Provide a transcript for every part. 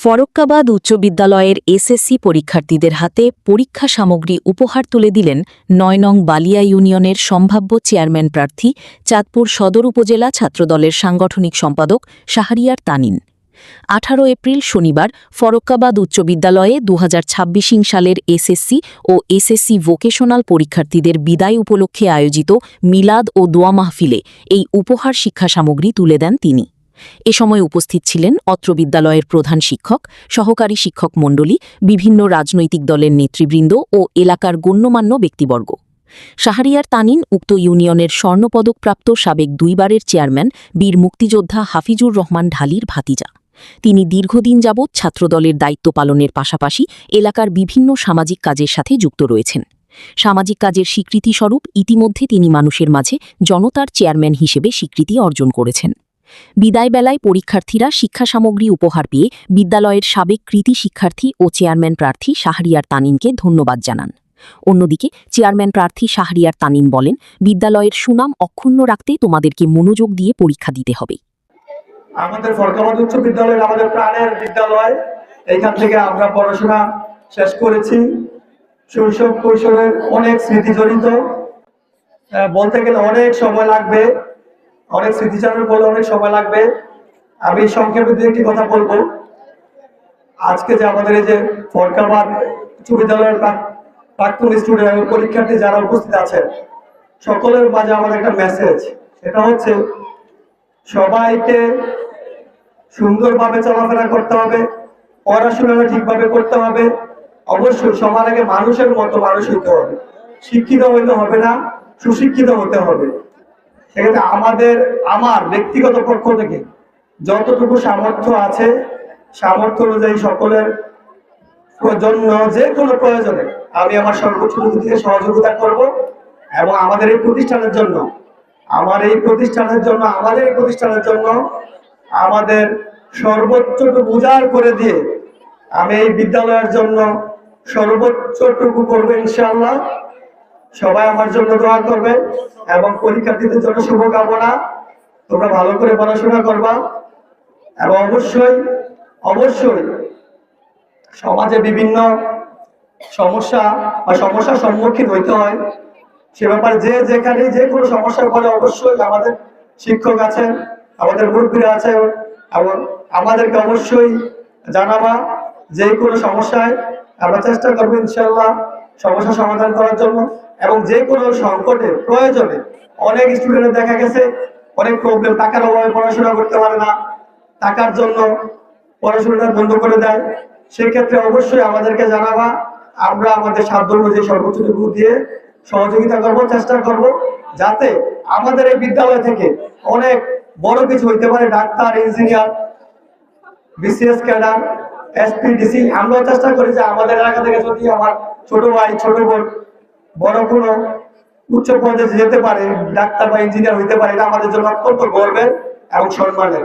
ফরক্কাবাদ উচ্চ বিদ্যালয়ের এসএসসি পরীক্ষার্থীদের হাতে পরীক্ষা সামগ্রী উপহার তুলে দিলেন ৯ নং বালিয়া ইউনিয়নের সম্ভাব্য চেয়ারম্যান প্রার্থী চাঁদপুর সদর উপজেলা ছাত্রদলের সাংগঠনিক সম্পাদক শাহরিয়ার তানিন। ১৮ এপ্রিল শনিবার ফরক্কাবাদ উচ্চ বিদ্যালয়ে ২০২৬ সালের এসএসসি ও এসএসসি ভোকেশনাল পরীক্ষার্থীদের বিদায় উপলক্ষে আয়োজিত মিলাদ ও দোয়া মাহফিলে এই উপহার শিক্ষা সামগ্রী তুলে দেন তিনি। এ সময় উপস্থিত ছিলেন অত্র বিদ্যালয়ের প্রধান শিক্ষক, সহকারী শিক্ষক মণ্ডলী, বিভিন্ন রাজনৈতিক দলের নেতৃবৃন্দ ও এলাকার গণ্যমান্য ব্যক্তিবর্গ। শাহরিয়ার তানিন উক্ত ইউনিয়নের স্বর্ণপদকপ্রাপ্ত সাবেক দুইবারের চেয়ারম্যান বীর মুক্তিযোদ্ধা হাফিজুর রহমান ঢালির ভাতিজা। তিনি দীর্ঘদিন যাবৎ ছাত্রদলের দায়িত্ব পালনের পাশাপাশি এলাকার বিভিন্ন সামাজিক কাজের সাথে যুক্ত রয়েছেন। সামাজিক কাজের স্বীকৃতিস্বরূপ ইতিমধ্যে তিনি মানুষের মাঝে জনতার চেয়ারম্যান হিসেবে স্বীকৃতি অর্জন করেছেন। বিদায়বেলায় পরীক্ষার্থীরা শিক্ষা সামগ্রী উপহার পেয়ে বিদ্যালয়ের সাবেক কৃতি শিক্ষার্থী ও চেয়ারম্যান প্রার্থী শাহরিয়ার তানিনকে ধন্যবাদ জানান। অন্যদিকে চেয়ারম্যান প্রার্থী শাহরিয়ার তানিন বলেন, বিদ্যালয়ের সুনাম অক্ষুণ্ণ রাখতে তোমাদেরকে মনোযোগ দিয়ে পরীক্ষা দিতে হবে। আমাদের ফরক্কাবাদ উচ্চ বিদ্যালয় আমাদের প্রাণের বিদ্যালয়। এইখান থেকে আমরা পড়াশোনা শেষ করেছি। শৈশব কৈশোরের অনেক স্মৃতি জড়িত, বলতে গেলে অনেক সময় লাগবে, অনেক স্মৃতিচারণ করলে অনেক সময় লাগবে। আমি সংক্ষেপে দু একটি কথা বলবো। আজকে যে আমাদের এই যে ফরক্কাবাদ উচ্চ বিদ্যালয়ের প্রাক্তন স্টুডেন্ট এবং পরীক্ষার্থী যারা উপস্থিত আছেন, সকলের মাঝে আমার একটা মেসেজ, সেটা হচ্ছে সবাইকে সুন্দরভাবে চলাফেরা করতে হবে, পড়াশোনাটা ঠিকভাবে করতে হবে। অবশ্যই সবার আগে মানুষের মতো মানুষ হইতে হবে। শিক্ষিত হইতে হবে না, সুশিক্ষিত হতে হবে। সেক্ষেত্রে আমার ব্যক্তিগত পক্ষ থেকে যতটুকু সামর্থ্য আছে, সামর্থ্য অনুযায়ী সকলের জন্য যে কোনো প্রয়োজনে আমি আমার সর্বোচ্চ দিয়ে সহযোগিতা করব। এবং আমাদের এই প্রতিষ্ঠানের জন্য আমাদের সর্বোচ্চটুকু উজাড় করে দিয়ে আমি এই বিদ্যালয়ের জন্য সর্বোচ্চটুকু করবো ইনশাআল্লাহ। সবাই আমার জন্য দোয়া করবে এবং পরীক্ষার্থীদের জন্য শুভকামনা। তোমরা ভালো করে পড়াশোনা করবা এবং অবশ্যই সমাজে বিভিন্ন সমস্যার সম্মুখীন হইতে হয়। সে ব্যাপারে যেখানে যে কোনো সমস্যার ফলে অবশ্যই আমাদের শিক্ষক আছেন, আমাদের মুরব্বীরা আছেন, এবং আমাদেরকে অবশ্যই জানাবা। যে কোনো সমস্যায় আমরা চেষ্টা করবো ইনশাআল্লাহ সমস্যা সমাধান করার জন্য। এবং যে কোনো সংকটে প্রয়োজনে অনেক স্টুডেন্টের দেখা গেছে অনেক প্রবলেম, টাকার অভাবে পড়াশোনা করতে পারে না, টাকার জন্য পড়াশোনাটা বন্ধ করে দেয়। সেক্ষেত্রে অবশ্যই আমাদেরকে জানাবা। আমরা আমাদের সাধ্য অনুযায়ী সর্বোচ্চটুকু দিয়ে সহযোগিতা করব, চেষ্টা করব যাতে আমাদের এই বিদ্যালয় থেকে অনেক বড় কিছু হইতে পারে। Doctor, engineer, BCS cadre, SP DC. আমরাও চেষ্টা করি যে আমাদের এলাকা থেকে যদি আমার ছোট ভাই, ছোট বোন বড় কোনো উচ্চ পর্যায়ে যেতে পারে, ডাক্তার বা ইঞ্জিনিয়ার হইতে পারে, এটা আমাদের জন্য অত্যন্ত গর্বের এবং সম্মানের।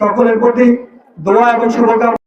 সকলের প্রতি দোয়া এবং শুভকামনা।